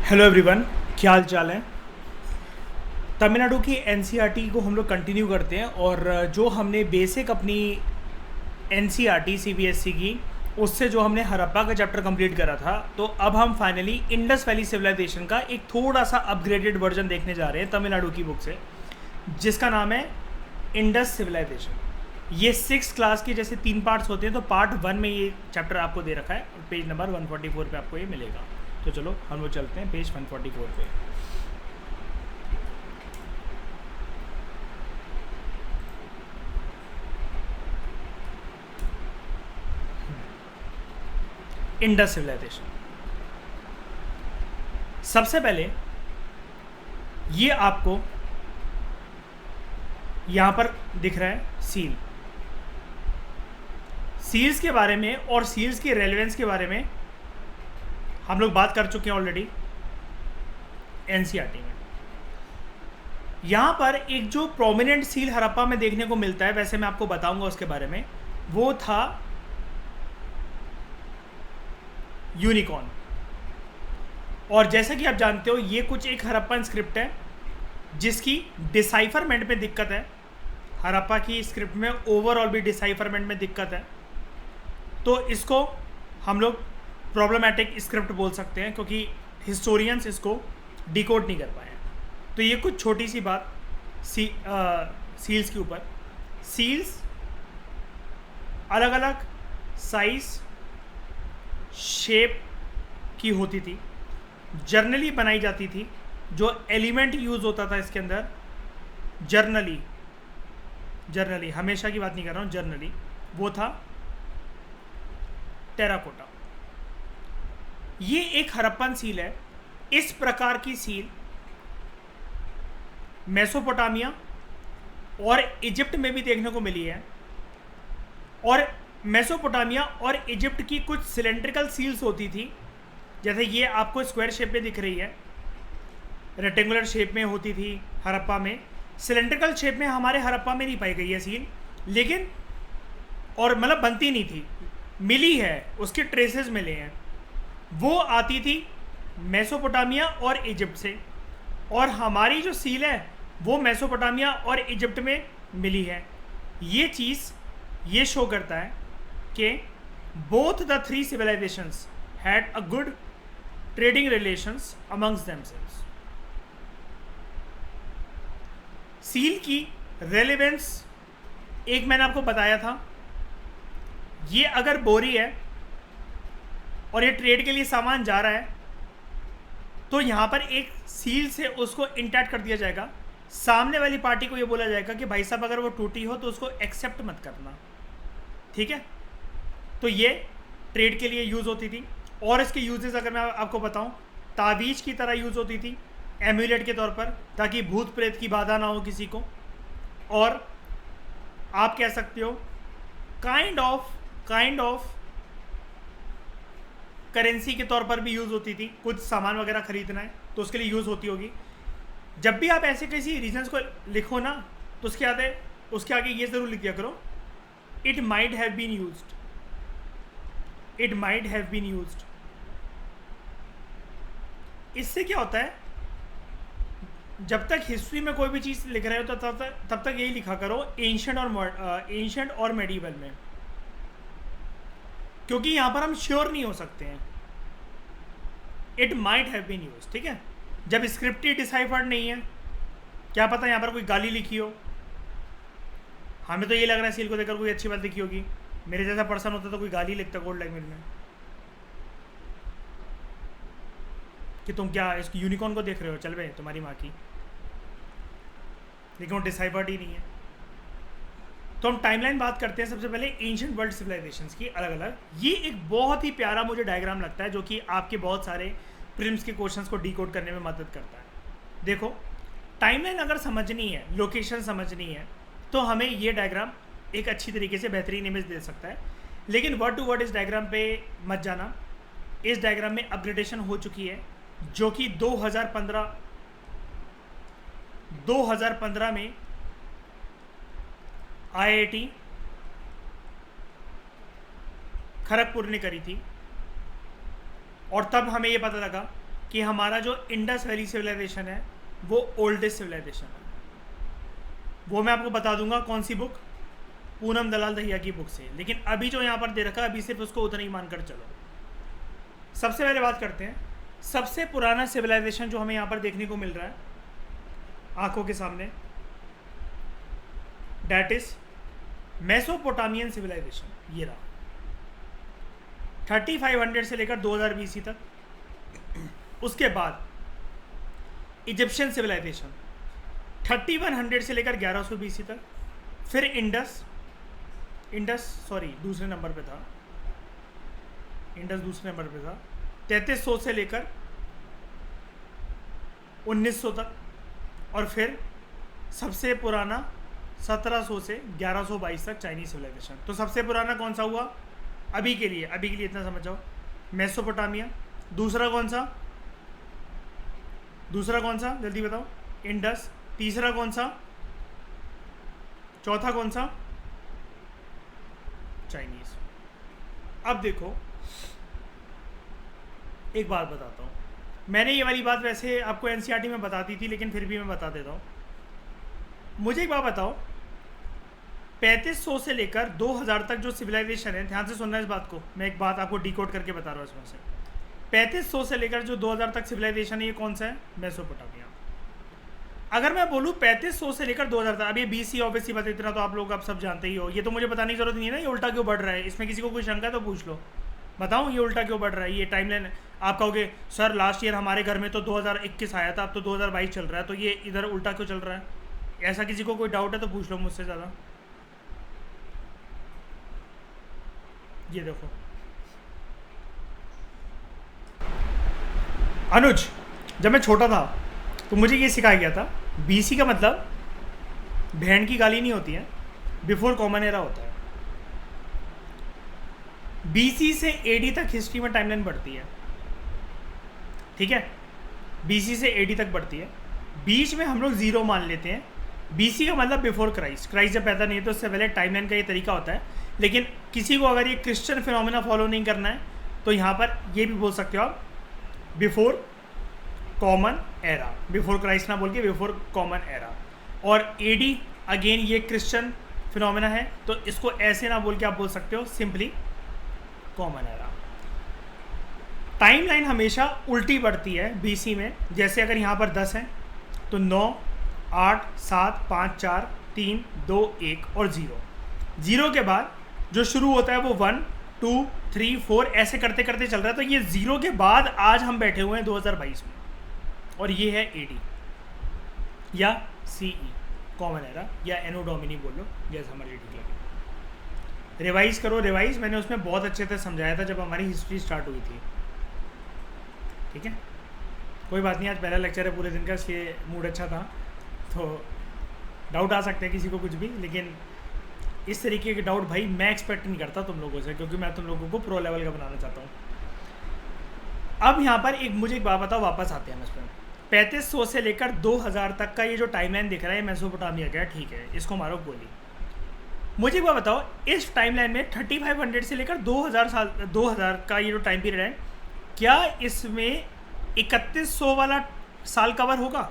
Hello everyone, क्या हाल चाल है। तमिलनाडु की एनसीईआरटी को हम लोग कंटिन्यू करते हैं और जो हमने बेसिक अपनी एनसीईआरटी सीबीएसई की उससे जो हमने हड़प्पा का चैप्टर कंप्लीट करा था, तो अब हम फाइनली इंडस वैली सिविलाइजेशन का एक थोड़ा सा अपग्रेडेड वर्जन देखने जा रहे हैं तमिलनाडु की बुक से, जिसका नाम है इंडस सिविलाइजेशन। ये 6 क्लास के जैसे 3 पार्ट्स होते हैं, तो पार्ट 1 में ये चैप्टर आपको दे रखा है और पेज नंबर 144 पे आपको ये मिलेगा। तो चलो हम लोग चलते हैं पेज 144 पे। इंडस सिविलाइजेशन। सबसे पहले ये आपको यहां पर दिख रहा है सील। सील्स के बारे में और सील्स की रेलेवेंस के बारे में हम लोग बात कर चुके हैं ऑलरेडी एनसीईआरटी में। यहां पर एक जो प्रोमिनेंट सील हड़प्पा में देखने को मिलता है, वैसे मैं आपको बताऊंगा उसके बारे में, वो था यूनिकॉर्न। और जैसा कि आप जानते हो, ये कुछ एक हड़प्पन स्क्रिप्ट है जिसकी डिसाइफरमेंट में दिक्कत है। हड़प्पा की स्क्रिप्ट में ओवरऑल भी डिसाइफरमेंट में दिक्कत है, तो इसको हम लोग प्रॉब्लमेटिक स्क्रिप्ट बोल सकते हैं, क्योंकि हिस्टोरियंस इसको डिकोड नहीं कर पाए हैं। तो ये कुछ छोटी सी बात सील्स के ऊपर। सील्स अलग अलग साइज शेप की होती थी, जर्नली बनाई जाती थी। जो एलिमेंट यूज़ होता था इसके अंदर, जर्नली हमेशा की बात नहीं कर रहा हूँ, जर्नली वो था टेराकोटा। ये एक हड़प्पन सील है। इस प्रकार की सील मेसोपोटामिया और इजिप्ट में भी देखने को मिली है। और मेसोपोटामिया और इजिप्ट की कुछ सिलेंड्रिकल सील्स होती थी, जैसे ये आपको स्क्वायर शेप में दिख रही है, रेक्टेंगुलर शेप में होती थी हड़प्पा में। सिलेंड्रिकल शेप में हमारे हड़प्पा में नहीं पाई गई है सील, लेकिन और मतलब बनती नहीं थी, मिली है, उसके ट्रेसेस मिले हैं। वो आती थी मेसोपोटामिया और इजिप्ट से, और हमारी जो सील है वो मेसोपोटामिया और इजिप्ट में मिली है। ये चीज़ ये शो करता है कि both the 3 civilizations had a good trading relations amongst themselves. Seal की रेलेवेंस एक मैंने आपको बताया था, ये अगर बोरी है और ये ट्रेड के लिए सामान जा रहा है, तो यहाँ पर एक सील से उसको इंटैक्ट कर दिया जाएगा। सामने वाली पार्टी को ये बोला जाएगा कि भाई साहब अगर वो टूटी हो तो उसको एक्सेप्ट मत करना, ठीक है। तो ये ट्रेड के लिए यूज़ होती थी। और इसके यूजेस अगर मैं आपको बताऊं, तावीज़ की तरह यूज़ होती थी, एम्यूलेट के तौर पर, ताकि भूत प्रेत की बाधा ना हो किसी को। और आप कह सकते हो काइंड ऑफ करेंसी के तौर पर भी यूज़ होती थी। कुछ सामान वगैरह खरीदना है तो उसके लिए यूज़ होती होगी। जब भी आप ऐसे किसी रीजन्स को लिखो ना, तो उसके आगे ये ज़रूर लिख दिया करो, it might have been used, it might have been used. इससे क्या होता है, जब तक हिस्ट्री में कोई भी चीज़ लिख रहे हो तो तब तक यही लिखा करो एंशंट और मेडिवल में, क्योंकि यहाँ पर हम श्योर नहीं हो सकते हैं। It might have been use, ठीक है। जब स्क्रिप्ट ही डिसाइफर्ड नहीं है, क्या पता यहाँ पर कोई गाली लिखी हो। हमें तो ये लग रहा है सील को देखकर कोई अच्छी बात लिखी होगी। मेरे जैसा पर्सन होता तो कोई गाली लिखता कोड लैंग्वेज में कि तुम क्या इस यूनिकॉर्न को देख रहे हो, चल बे तुम्हारी माँ की। लेकिन वो डिसाइफर्ड ही नहीं है। तो हम टाइमलाइन बात करते हैं। सबसे पहले एंशिएंट वर्ल्ड सिविलाइजेशंस की अलग अलग। ये एक बहुत ही प्यारा मुझे डायग्राम लगता है, जो कि आपके बहुत सारे प्रीलिम्स के क्वेश्चंस को डिकोड करने में मदद करता है। देखो, टाइमलाइन अगर समझनी है, लोकेशन समझनी है, तो हमें ये डायग्राम एक अच्छी तरीके से बेहतरीन इमेज दे सकता है। लेकिन वर्ड टू वर्ड इस डायग्राम पे मत जाना। इस डायग्राम में अपग्रेडेशन हो चुकी है, जो कि 2015 में आईआईटी खड़गपुर ने करी थी। और तब हमें ये पता लगा कि हमारा जो इंडस वैली सिविलाइजेशन है वो ओल्डेस्ट सिविलाइजेशन है। वो मैं आपको बता दूंगा कौन सी बुक, पूनम दलाल दहिया की बुक से। लेकिन अभी जो यहाँ पर दे रखा है अभी सिर्फ उसको उतना ही मानकर चलो। सबसे पहले बात करते हैं सबसे पुराना सिविलाइजेशन जो हमें यहाँ पर देखने को मिल रहा है आंखों के सामने, डैट इज मेसोपोटामियन सिविलाइजेशन। ये रहा 3500 से लेकर 2000 BC तक। उसके बाद इजिप्शियन सिविलाइजेशन 3100 से लेकर 1100 BC तक। फिर इंडस दूसरे नंबर पे था, इंडस दूसरे नंबर पे था 3300 से लेकर 1900 तक। और फिर सबसे पुराना 1700 से 1122 तक चाइनीज सिविलाइजेशन। तो सबसे पुराना कौन सा हुआ अभी के लिए इतना समझ जाओ, मेसोपोटामिया। दूसरा कौन सा जल्दी बताओ, इंडस। तीसरा कौन सा, चौथा कौन सा, चाइनीज। अब देखो एक बात बताता हूँ, मैंने ये वाली बात वैसे आपको एनसीईआरटी में बताती थी लेकिन फिर भी मैं बता देता हूँ। मुझे एक बात बताओ, 3500 से लेकर 2000 तक जो सिविलाइजेशन है, ध्यान से सुनना इस बात को, मैं एक बात आपको डिकोड करके बता रहा हूँ इसमें से। 3500 से लेकर जो 2000 तक सिविलाइजेशन है ये कौन सा है, मेसोपोटामिया। अगर मैं बोलूँ 3500 से लेकर 2000 तक, अब ये BC ऑब्वियसली बात, इतना तो आप लोग अब सब जानते ही हो, ये तो मुझे बताने की जरूरत नहीं है ना ये उल्टा क्यों बढ़ रहा है। इसमें किसी को कोई शंका तो पूछ लो, बताऊँ ये उल्टा क्यों बढ़ रहा है। ये टाइमलाइन आप कहोगे सर लास्ट ईयर हमारे घर में तो 2021 आया था, अब तो 2022 चल रहा है, तो ये इधर उल्टा क्यों चल रहा है। ऐसा किसी को कोई डाउट है तो पूछ लो मुझसे ज़्यादा। ये देखो अनुज, जब मैं छोटा था तो मुझे ये सिखाया गया था BC का मतलब भेड़ की गाली नहीं होती है, बिफोर कॉमन एरा होता है। BC से AD तक हिस्ट्री में टाइमलाइन बढ़ती है, ठीक है, BC से AD तक बढ़ती है। बीच में हम लोग 0 मान लेते हैं। BC का मतलब बिफोर क्राइस्ट, क्राइस्ट जब पैदा नहीं है तो उससे पहले टाइमलाइन का ये तरीका होता है। लेकिन किसी को अगर ये क्रिश्चियन फिनोमेना फॉलो नहीं करना है तो यहाँ पर ये भी बोल सकते हो आप before common era, before Christ ना बोल के बिफोर कॉमन एरा। और AD अगेन ये क्रिश्चियन फिनोमेना है तो इसको ऐसे ना बोल के आप बोल सकते हो सिंपली कॉमन एरा। टाइमलाइन हमेशा उल्टी बढ़ती है BC में। जैसे अगर यहाँ पर 10 है तो 9, 8, 7, 5, 4, 3, 2, 1 और 0 के बाद जो शुरू होता है वो 1, 2, 3, 4 ऐसे करते करते चल रहा है। तो ये 0 के बाद आज हम बैठे हुए हैं 2022 में, और ये है AD या CE कॉमन एरा या एनो डोमिनी बोल लो, जैसा हमारी ठीक लगे। रिवाइज करो, रिवाइज मैंने उसमें बहुत अच्छे से समझाया था जब हमारी हिस्ट्री स्टार्ट हुई थी, ठीक है। कोई बात नहीं, आज पहला लेक्चर है पूरे दिन का, इसलिए मूड अच्छा था, तो डाउट आ सकते हैं किसी को कुछ भी, लेकिन इस तरीके के डाउट भाई मैं एक्सपेक्ट नहीं करता तुम लोगों से, क्योंकि मैं तुम लोगों को प्रो लेवल का बनाना चाहता हूँ। अब यहाँ पर मुझे एक बात बताओ, वापस आते हैं हम इस पर। 3500 से लेकर 2000 तक का ये जो टाइमलाइन दिख रहा है मेसोपोटामिया का, ठीक है, इसको मारो गोली। मुझे एक बात बताओ, इस टाइमलाइन में 3500 से लेकर 2000 का ये जो टाइम पीरियड है, क्या इसमें 3100 वाला साल कवर होगा?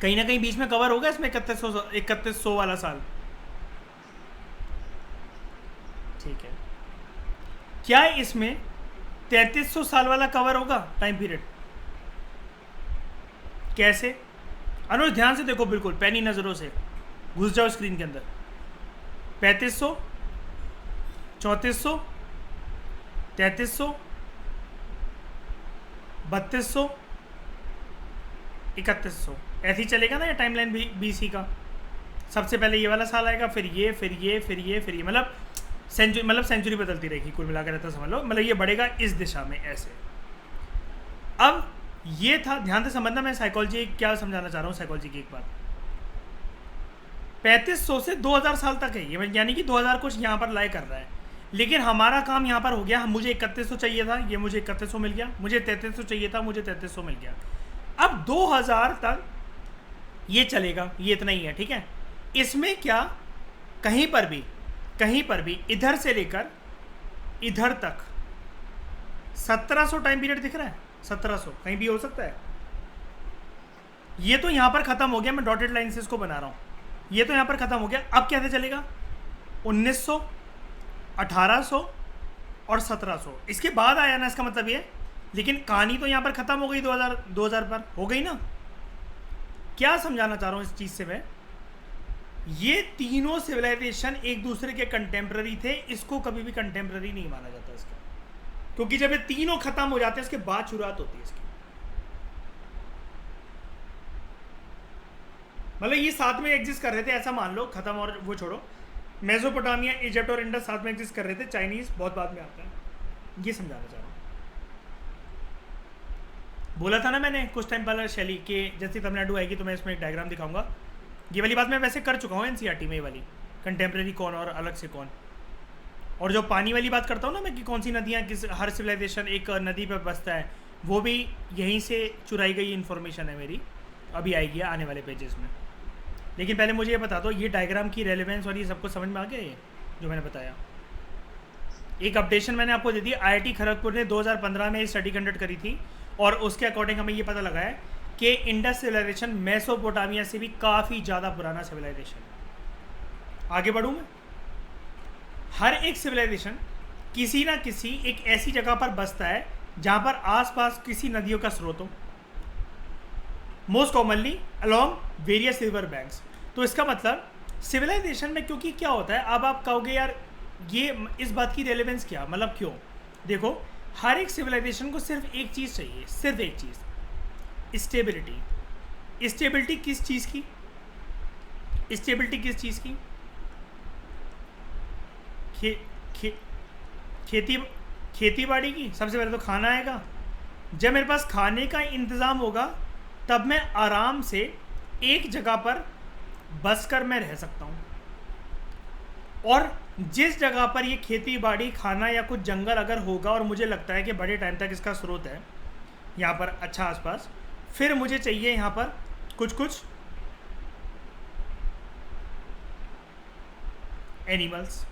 कहीं ना कहीं बीच में कवर होगा इसमें 3100 वाला साल, ठीक है। क्या इसमें 3300 साल वाला कवर होगा टाइम पीरियड? कैसे? अनुज ध्यान से देखो, बिल्कुल पैनी नजरों से घुस जाओ स्क्रीन के अंदर। 3500, 3400, 3300, 3200, 3100, ऐसे ही चलेगा ना ये टाइमलाइन BC का। सबसे पहले ये वाला साल आएगा, फिर ये, फिर ये, फिर ये, फिर ये, मतलब सेंचुरी बदलती रहेगी कुल मिलाकर, ऐसा समझ लो। मतलब ये बढ़ेगा इस दिशा में ऐसे। अब ये था, ध्यान से समझना, मैं साइकोलॉजी क्या समझाना चाह रहा हूँ, साइकोलॉजी की एक बात। 3500 से 2000 साल तक है ये, यानी कि 2000 कुछ यहाँ पर लाए कर रहा है। लेकिन हमारा काम यहाँ पर हो गया, मुझे 3100 चाहिए था, ये मुझे 3100 मिल गया, मुझे 3300 चाहिए था, मुझे 3300 मिल गया। अब 2000 तक ये चलेगा, ये इतना ही है, ठीक है। इसमें क्या कहीं पर भी इधर से लेकर इधर तक 1700 टाइम पीरियड दिख रहा है, 1700 कहीं भी हो सकता है। ये तो यहाँ पर ख़त्म हो गया, मैं डॉटेड लाइन से इसको बना रहा हूँ, ये तो यहाँ पर ख़त्म हो गया। अब कैसे चलेगा? 1900, 1800 और 1700, इसके बाद आया ना, इसका मतलब ये। लेकिन कहानी तो यहाँ पर ख़त्म हो गई 2000 पर हो गई ना। क्या समझाना चाह रहा हूँ इस चीज़ से मैं, ये तीनों सिविलाइजेशन एक दूसरे के कंटेम्प्ररी थे, इसको कभी भी कंटेम्प्ररी नहीं माना जाता इसका, क्योंकि जब ये तीनों खत्म हो जाते हैं इसके बाद शुरुआत होती है इसकी। मतलब ये साथ में एग्जिस्ट कर रहे थे ऐसा मान लो, खत्म और वो छोड़ो, मेसोपोटामिया, इजिप्ट और इंडस साथ में एग्जिस्ट कर रहे थे, चाइनीज बहुत बाद में आता है, ये समझाना चाह रहा हूँ। बोला था ना मैंने कुछ टाइम पहले शैली के जैसे तमिलनाडु आएगी तो मैं इसमें एक डायग्राम दिखाऊंगा। ये वाली बात मैं वैसे कर चुका हूँ एनसीईआरटी में, ये वाली कंटेम्प्रेरी कौन और अलग से कौन। और जो पानी वाली बात करता हूँ ना मैं कि कौन सी नदियाँ किस, हर सिविलाइजेशन एक नदी पर बसता है, वो भी यहीं से चुराई गई इन्फॉर्मेशन है मेरी, अभी आएगी आने वाले पेजेस में। लेकिन पहले मुझे ये बता दो, ये डायग्राम की रेलेवेंस और ये सबको समझ में आ गया ये जो मैंने बताया? एक अपडेशन मैंने आपको दे दी, IIT खड़गपुर ने 2015 में स्टडी कंडक्ट करी थी और उसके अकॉर्डिंग हमें ये पता लगा है कि इंडस सिविलाइजेशन मेसोपोटामिया से भी काफ़ी ज़्यादा पुराना सिविलाइजेशन है। आगे बढ़ूँ मैं, हर एक सिविलाइजेशन किसी ना किसी एक ऐसी जगह पर बसता है जहाँ पर आसपास किसी नदियों का स्रोत हो, most commonly along various river banks. तो इसका मतलब सिविलाइजेशन में, क्योंकि क्या होता है, अब आप कहोगे यार ये इस बात की रेलेवेंस क्या, मतलब क्यों? देखो, हर एक सिविलाइजेशन को सिर्फ एक चीज़ चाहिए, सिर्फ एक चीज़, स्टेबिलिटी। स्टेबिलिटी किस चीज़ की? स्टेबिलिटी किस चीज़ की? खेती बाड़ी की। सबसे पहले तो खाना आएगा। जब मेरे पास खाने का इंतज़ाम होगा तब मैं आराम से एक जगह पर बस कर मैं रह सकता हूँ। और जिस जगह पर ये खेती बाड़ी, खाना या कुछ जंगल अगर होगा और मुझे लगता है कि बड़े टाइम तक इसका स्रोत है यहाँ पर अच्छा आसपास, फिर मुझे चाहिए यहाँ पर कुछ एनिमल्स,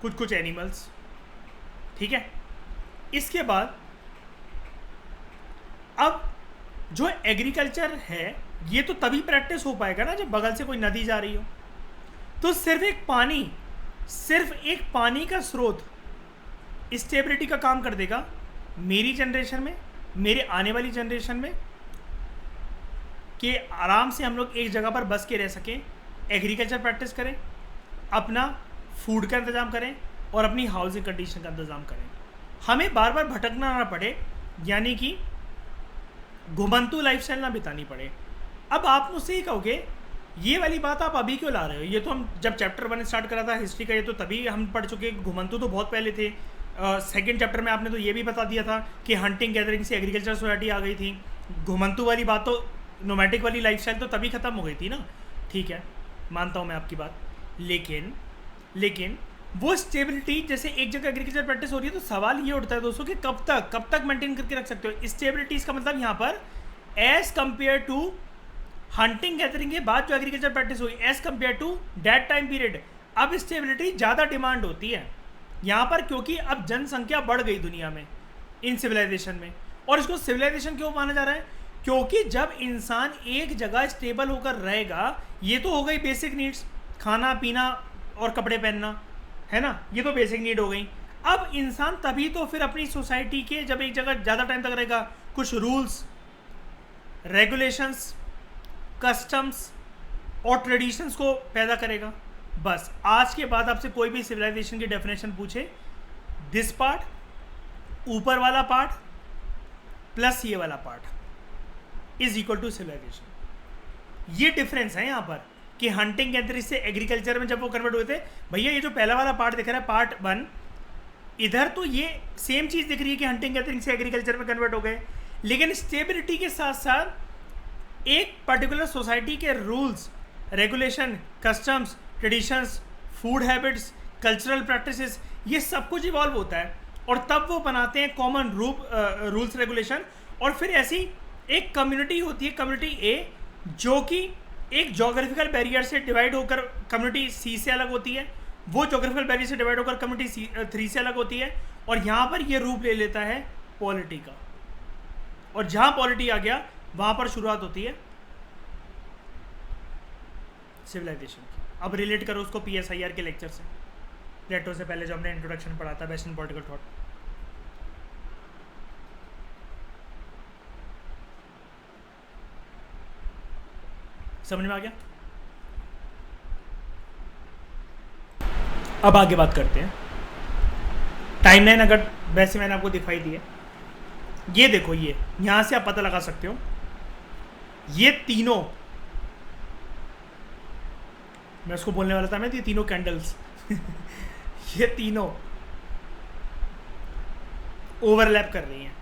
कुछ एनिमल्स, ठीक है। इसके बाद अब जो एग्रीकल्चर है ये तो तभी प्रैक्टिस हो पाएगा ना जब बगल से कोई नदी जा रही हो। तो सिर्फ एक पानी का स्रोत स्टेबिलिटी का काम कर देगा मेरी जनरेशन में, मेरे आने वाली जनरेशन में, कि आराम से हम लोग एक जगह पर बस के रह सकें, एग्रीकल्चर प्रैक्टिस करें, अपना फूड का इंतज़ाम करें और अपनी हाउसिंग कंडीशन का इंतज़ाम करें। हमें बार बार भटकना ना पड़े, यानी कि घुमंतू लाइफस्टाइल ना बितानी पड़े। अब आप मुझसे ही कहोगे ये वाली बात आप अभी क्यों ला रहे हो, ये तो हम जब चैप्टर 1 स्टार्ट करा था हिस्ट्री का, ये तो तभी हम पढ़ चुके, घुमंतू तो बहुत पहले थे। सेकंड चैप्टर में आपने तो ये भी बता दिया था कि हंटिंग गैदरिंग से एग्रीकल्चर सोसाइटी आ गई थी। घुमंतू वाली बात तो, नोमैटिक वाली लाइफस्टाइल तो तभी ख़त्म हो गई थी ना। ठीक है, मानता हूँ मैं आपकी बात, लेकिन वो स्टेबिलिटी, जैसे एक जगह एग्रीकल्चर प्रैक्टिस हो रही है तो सवाल ये उठता है दोस्तों कि कब तक मेंटेन करके रख सकते हो स्टेबिलिटी। इसका मतलब यहाँ पर as compare to hunting gathering के बाद जो एग्रीकल्चर प्रैक्टिस हुई, as compare to that time period, अब स्टेबिलिटी ज़्यादा डिमांड होती है यहाँ पर, क्योंकि अब जनसंख्या बढ़ गई दुनिया में इन सिविलाइजेशन में। और इसको सिविलाइजेशन क्यों माना जा रहा है? क्योंकि जब इंसान एक जगह स्टेबल होकर रहेगा, ये तो हो गई बेसिक नीड्स, खाना पीना और कपड़े पहनना, है ना, ये तो बेसिक नीड हो गई। अब इंसान तभी तो फिर अपनी सोसाइटी के, जब एक जगह ज़्यादा टाइम तक रहेगा, कुछ रूल्स, रेगुलेशंस, कस्टम्स और ट्रेडिशंस को पैदा करेगा। बस आज के बाद आपसे कोई भी सिविलाइजेशन की डेफिनेशन पूछे, दिस पार्ट, ऊपर वाला पार्ट प्लस ये वाला part is equal to civilisation. ये डिफरेंस है यहाँ पर कि हंटिंग गैदरिंग से एग्रीकल्चर में जब वो कन्वर्ट हुए थे, भैया ये जो पहला वाला पार्ट दिख रहा है पार्ट 1, इधर तो ये सेम चीज़ दिख रही है कि हंटिंग गैदरिंग से एग्रीकल्चर में कन्वर्ट हो गए, लेकिन स्टेबिलिटी के साथ साथ एक पर्टिकुलर सोसाइटी के rules, regulation, customs, traditions, food habits, cultural practices, ये सब कुछ इवॉल्व होता है और तब वो बनाते हैं कॉमन रूल्स रेगुलेशन। और फिर ऐसी एक कम्युनिटी होती है, कम्युनिटी ए, जो कि एक जोग्राफिकल बैरियर से डिवाइड होकर कम्युनिटी सी से अलग होती है, वो जोग्राफिकल बैरियर से डिवाइड होकर कम्युनिटी 3 से अलग होती है, और यहाँ पर ये रूप ले लेता है पॉलिटी का, और जहां पॉलिटी आ गया वहां पर शुरुआत होती है सिविलाइजेशन की। अब रिलेट करो उसको PSIR के लेक्चर से, प्लेटो से पहले जो हमने इंट्रोडक्शन पढ़ा था, वेस्टर्न पॉलिटिकल थॉट। समझ में आ गया? अब आगे बात करते हैं टाइमलाइन। अगर वैसे मैंने आपको दिखाई दी है, ये देखो, ये यहां से आप पता लगा सकते हो, ये तीनों, मैं उसको बोलने वाला था, मैं ये तीनों कैंडल्स ये तीनों ओवरलैप कर रही हैं,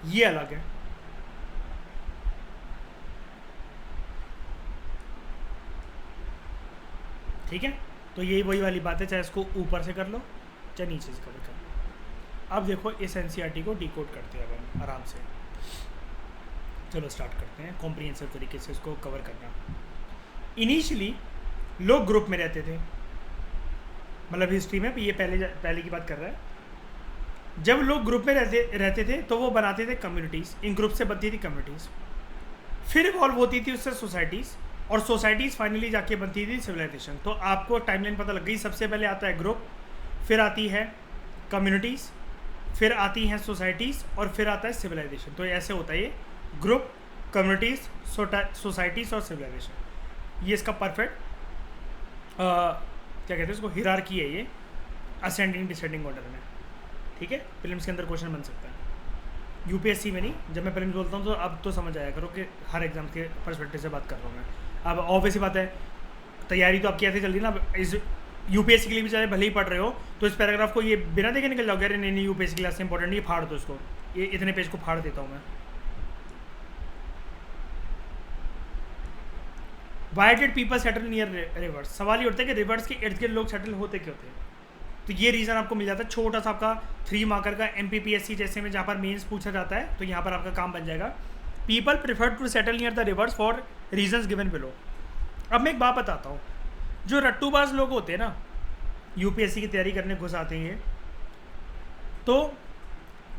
ये अलग है। ठीक है, तो यही वही वाली बात है, चाहे इसको ऊपर से कर लो चाहे नीचे से कर लो। अब देखो इस NCERT को डिकोड करते हैं अब हम आराम से। चलो स्टार्ट करते हैं कॉम्प्रिहेंसिव तरीके से इसको कवर करना। इनिशियली लोग ग्रुप में रहते थे, मतलब हिस्ट्री में ये पहले की बात कर रहा है। जब लोग ग्रुप में रहते थे तो वो बनाते थे कम्युनिटीज़, इन ग्रुप से बनती थी कम्युनिटीज़, फिर इवॉल्व होती थी उससे सोसाइटीज़, और सोसाइटीज़ फाइनली जाके बनती थी सिविलाइजेशन। तो आपको टाइमलाइन पता लग गई, सबसे पहले आता है ग्रुप, फिर आती है कम्युनिटीज़, फिर आती हैं सोसाइटीज़, और फिर आता है सिविलाइजेशन। तो ऐसे होता है ये ग्रुप, कम्युनिटीज़, सोसाइटीज़ और सिविलाइजेशन। ये इसका परफेक्ट क्या कहते हैं इसको, हिरार्की है ये, असेंडिंग डिसेंडिंग ऑर्डर में। ठीक है, फिल्म्स के अंदर क्वेश्चन बन सकता है, UPSC में नहीं। जब मैं फिल्म बोलता हूँ तो अब तो समझ आया करो कि हर एग्जाम के पर्सपेक्टिव से बात कर रहा हूँ मैं। अब ऑब्वियस ही बात है, तैयारी तो आपकी ऐसे चल रही ना, इस UPSC के लिए भी चाहे भले ही पढ़ रहे हो, तो इस पैराग्राफ को ये बिना देखे निकल जाओगे, अरे नहीं UPSC क्लास से इंपॉर्टेंट, ये फाड़ दो इसको, ये इतने पेज को फाड़ देता हूँ मैं। Why did people settle near reverse? सवाल ये उठता है कि रिवर्स के इर्द गिर्द लोग सेटल होते क्यों थे? तो ये रीज़न आपको मिल जाता है, छोटा सा आपका 3 मार्कर का MPPSC जैसे में, जहाँ पर मेंस पूछा जाता है, तो यहाँ पर आपका काम बन जाएगा। People prefer to settle near the rivers for reasons given below. अब मैं एक बात बताता हूँ, जो रट्टूबाज लोग होते हैं ना, UPSC की तैयारी करने घुस आते हैं, तो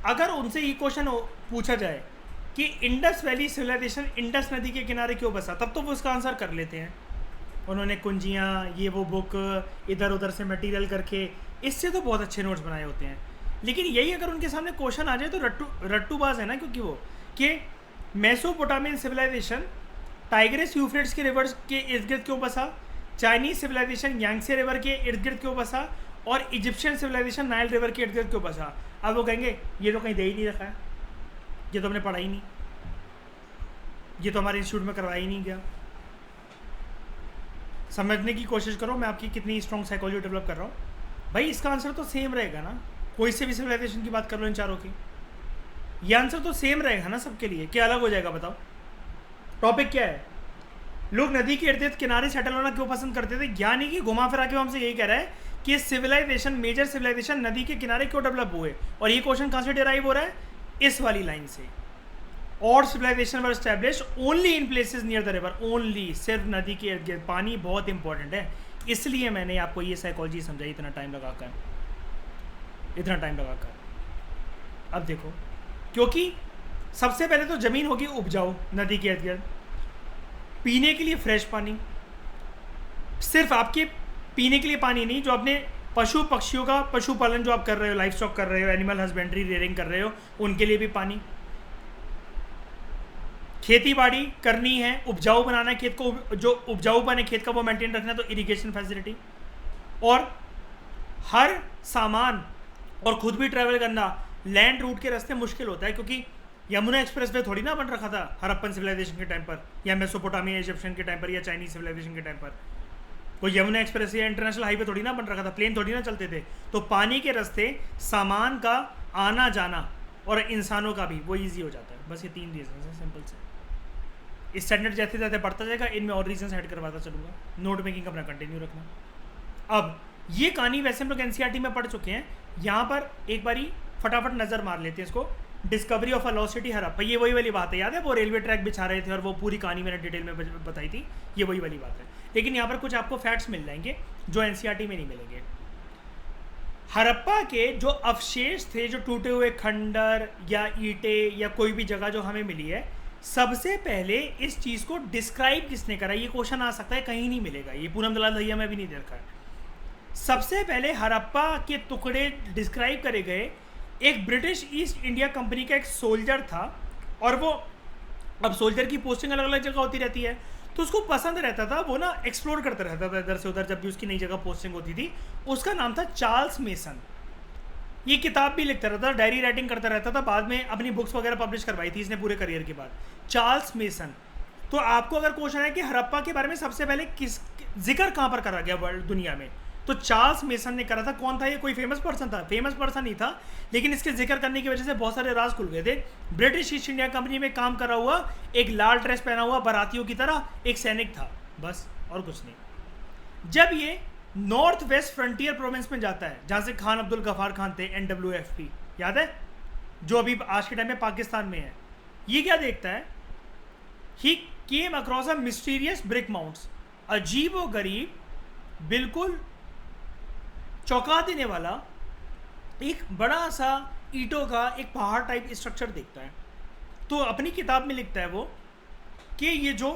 अगर उनसे ये क्वेश्चन पूछा जाए कि इंडस वैली सिविलाइजेशन इंडस नदी के किनारे क्यों बसा, तब तो वो उसका आंसर कर लेते हैं। उन्होंने कुंजियाँ, ये वो बुक इधर उधर से मटेरियल करके, इससे तो बहुत अच्छे नोट्स बनाए होते हैं। लेकिन यही अगर उनके सामने क्वेश्चन आ जाए तो रट्टूबाज है ना, क्योंकि वो कि मेसोपोटामियन सिविलाइजेशन टाइग्रिस यूफ्रेट्स के रिवर्स के इर्द गिर्द क्यों बसा, चाइनीज सिविलाइजेशन यांगसे रिवर के इर्द गिर्द क्यों बसा, और इजिप्शियन सिविलाइजेशन नाइल रिवर के इर्द गिर्द क्यों बसा। अब वो कहेंगे ये तो कहीं दे ही नहीं रखा है, ये तो हमने पढ़ा ही नहीं, ये तो हमारे इंस्टीट्यूट में करवाया ही नहीं गया। समझने की कोशिश करो मैं आपकी कितनी स्ट्रॉन्ग साइकोलॉजी डेवलप कर रहा हूँ। भाई इसका आंसर तो सेम रहेगा ना, कोई से भी सिविलाइजेशन की बात कर लो इन चारों की, ये आंसर तो सेम रहेगा ना सबके लिए, क्या अलग हो जाएगा बताओ? टॉपिक क्या है? लोग नदी के इर्द गिर्द किनारे सेटल होना क्यों पसंद करते थे, यानी कि घुमा फिरा के हमसे यही कह रहा है कि सिविलाइजेशन, मेजर सिविलाइजेशन नदी के किनारे क्यों डेवलप हुए। और ये क्वेश्चन कहाँ से डिराइव हो रहा है? इस वाली लाइन से। और civilisation were establish only in places near the river, only, सिर्फ नदी के इर्द गिर्द। पानी बहुत इंपॉर्टेंट है, इसलिए मैंने आपको ये साइकोलॉजी समझाई इतना टाइम लगाकर। अब देखो, क्योंकि सबसे पहले तो ज़मीन होगी उपजाऊ नदी के इर्द गिर्द, पीने के लिए फ्रेश पानी, सिर्फ आपके पीने के लिए पानी नहीं, जो अपने पशु पक्षियों का पशुपालन जो आप कर रहे हो, लाइफ स्टॉक कर रहे हो, एनिमल हस्बेंड्री रेयरिंग कर रहे हो, उनके लिए भी पानी, खेती बाड़ी करनी है, उपजाऊ बनाना है खेत को, जो उपजाऊ बने खेत का वो मेंटेन रखना है, तो इरिगेशन फैसिलिटी। और हर सामान और खुद भी ट्रैवल करना लैंड रूट के रास्ते मुश्किल होता है, क्योंकि यमुना एक्सप्रेस वे थोड़ी ना बन रखा था हड़प्पन सिविलाइजेशन के टाइम पर, या मेसोपोटामिया इजिप्शियन के टाइम पर, या चाइनीज सिविलाइजेशन के टाइम पर। कोई यमुना एक्सप्रेस या इंटरनेशनल हाईवे थोड़ी ना बन रखा था, प्लेन थोड़ी ना चलते थे। तो पानी के रास्ते सामान का आना जाना और इंसानों का भी वो ईजी हो जाता है। बस ये 3 रीजन है सिंपल से। स्टैंडर्ड जैसे जैसे बढ़ता जाएगा, इनमें और रीजन ऐड करवाता चलूँगा। नोट मेकिंग अपना कंटिन्यू रखना। अब ये कहानी वैसे हम लोग NCERT में पढ़ चुके हैं, यहाँ पर एक बारी फटाफट नज़र मार लेते हैं इसको। Discovery of a lost city Harappa, ये वही वाली बात है, याद है वो रेलवे ट्रैक बिछा रहे थे और वो पूरी कहानी मैंने डिटेल में बताई थी, ये वही वाली बात है। लेकिन यहाँ पर कुछ आपको फैक्ट्स मिल जाएंगे जो NCERT में नहीं मिलेंगे। हड़प्पा के जो अवशेष थे, जो टूटे हुए खंडर या ईंटें या कोई भी जगह जो हमें मिली है, सबसे पहले इस चीज़ को डिस्क्राइब किसने करा? ये क्वेश्चन आ सकता है, कहीं नहीं मिलेगा, ये पूनम दलाल दहिया में भी नहीं देखा है। सबसे पहले हड़प्पा के टुकड़े डिस्क्राइब करे गए, एक ब्रिटिश ईस्ट इंडिया कंपनी का एक सोल्जर था, और वो, अब सोल्जर की पोस्टिंग अलग अलग जगह होती रहती है, तो उसको पसंद रहता था, वो ना एक्सप्लोर करता रहता था इधर से उधर जब भी उसकी नई जगह पोस्टिंग होती थी। उसका नाम था चार्ल्स मेसन। ये किताब भी लिखता रहता था, डायरी राइटिंग करता रहता था, बाद में अपनी बुक्स वगैरह पब्लिश करवाई थी इसने पूरे करियर के बाद। Charles mason. तो आपको अगर क्वेश्चन है कि हड़प्पा के बारे में सबसे पहले किस जिक्र कहाँ पर करा गया वर्ल्ड दुनिया में, तो चार्ल्स मेसन ने करा था। कौन था ये? कोई फेमस पर्सन था? फेमस पर्सन ही था, लेकिन इसके जिक्र करने की वजह से बहुत सारे राज खुल गए थे। ब्रिटिश ईस्ट इंडिया कंपनी में काम करा हुआ, एक लाल ड्रेस पहना हुआ बारातियों की तरह एक सैनिक था, बस, और कुछ नहीं। जब ये नॉर्थ वेस्ट फ्रंटियर प्रोविंस में जाता है, जहाँ से खान अब्दुल गफार खान थे, NWFP, याद है, जो अभी आज के टाइम में पाकिस्तान में है, ये क्या देखता है? He came across a mysterious brick mounts, अजीब व गरीब, बिल्कुल चौंका देने वाला एक बड़ा सा ईंटों का एक पहाड़ टाइप स्ट्रक्चर देखता है। तो अपनी किताब में लिखता है वो कि ये जो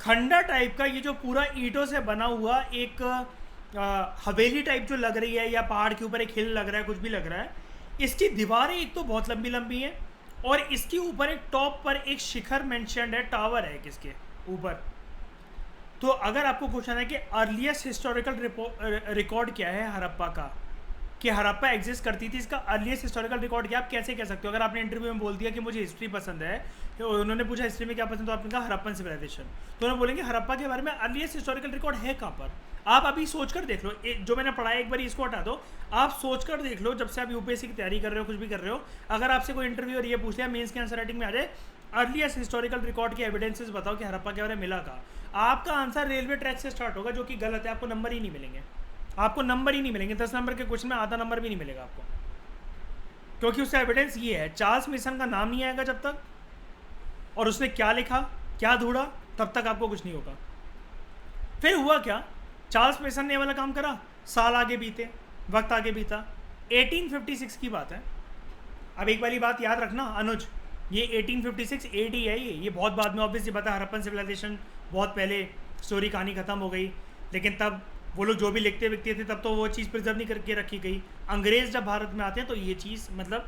खंडा टाइप का, ये जो पूरा ईंटों से बना हुआ एक हवेली टाइप जो लग रही है, या पहाड़ के ऊपर एक हिल लग रहा है, कुछ भी लग रहा है, इसकी दीवारें एक तो बहुत लंबी लंबी हैं, और इसके ऊपर एक टॉप पर एक शिखर मेंशन्ड है, टावर है किसके ऊपर। तो अगर आपको क्वेश्चन है कि अर्लीस्ट हिस्टोरिकल रिकॉर्ड क्या है हड़प्पा का, कि हड़प्पा एग्जिस्ट करती थी, इसका अर्लीस्ट हिस्टोरिकल रिकॉर्ड क्या, आप कैसे कह सकते हो? अगर आपने इंटरव्यू में बोल दिया कि मुझे हिस्ट्री पसंद है, तो उन्होंने पूछा हिस्ट्री में क्या पसंद, तो आपने कहा हड़प्पन सिविलाइजेशन, तो उन्होंने बोलेंगे हड़प्पा के बारे में अर्लीस्ट हिस्टोरिकल रिकॉर्ड है कहाँ पर? आप अभी सोच कर देख लो, जो मैंने पढ़ाया एक बार इसको हटा दो, आप सोच कर देख लो, जब से आप यूपीएससी की तैयारी कर रहे हो, कुछ भी कर रहे हो, अगर आपसे कोई इंटरव्यू और ये पूछ लिया, मेंस के आंसर राइटिंग में आ जाए अर्लीस्ट हिस्टोरिकल रिकॉर्ड के एविडेंसेस बताओ कि हड़प्पा के बारे में मिला कहाँ, आपका आंसर रेलवे ट्रैक से स्टार्ट होगा, जो कि गलत है। आपको नंबर ही नहीं मिलेंगे, आपको नंबर ही नहीं मिलेंगे, 10 नंबर के क्वेश्चन में आधा नंबर भी नहीं मिलेगा आपको, क्योंकि उसका एविडेंस ये है, चार्ल्स मेसन का नाम नहीं आएगा जब तक, और उसने क्या लिखा, क्या ढूंढा, तब तक आपको कुछ नहीं होगा। फिर हुआ क्या? चार्ल्स मेसन ने ये वाला काम करा, साल आगे बीते, वक्त आगे बीता, 1856 की बात है। अब एक वाली बात याद रखना अनुज, ये 1856 AD है, ये बहुत बाद में ऑब्वियसली पता, हड़प्पन सिविलाइजेशन बहुत पहले, स्टोरी कहानी खत्म हो गई, लेकिन तब वो लोग जो भी लिखते विकते थे तब तो वो चीज़ प्रिजर्व नहीं करके रखी गई। अंग्रेज़ जब भारत में आते हैं तो ये चीज़ मतलब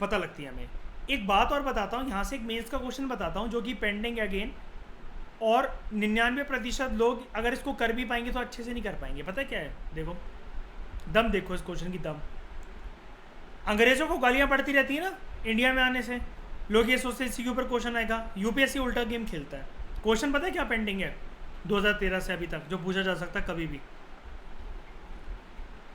पता लगती है हमें। एक बात और बताता हूँ, यहाँ से एक मेंस का क्वेश्चन बताता हूँ जो कि पेंडिंग अगेन, और 99% लोग अगर इसको कर भी पाएंगे तो अच्छे से नहीं कर पाएंगे। पता है क्या है? देखो दम, देखो इस क्वेश्चन की दम। अंग्रेज़ों को गालियाँ पड़ती रहती है ना इंडिया में आने से, लोग ये सोचते हैं इसी के ऊपर क्वेश्चन आएगा, यूपीएससी उल्टा गेम खेलता है। क्वेश्चन पता है क्या पेंडिंग है 2013 से अभी तक, जो पूछा जा सकता है कभी भी,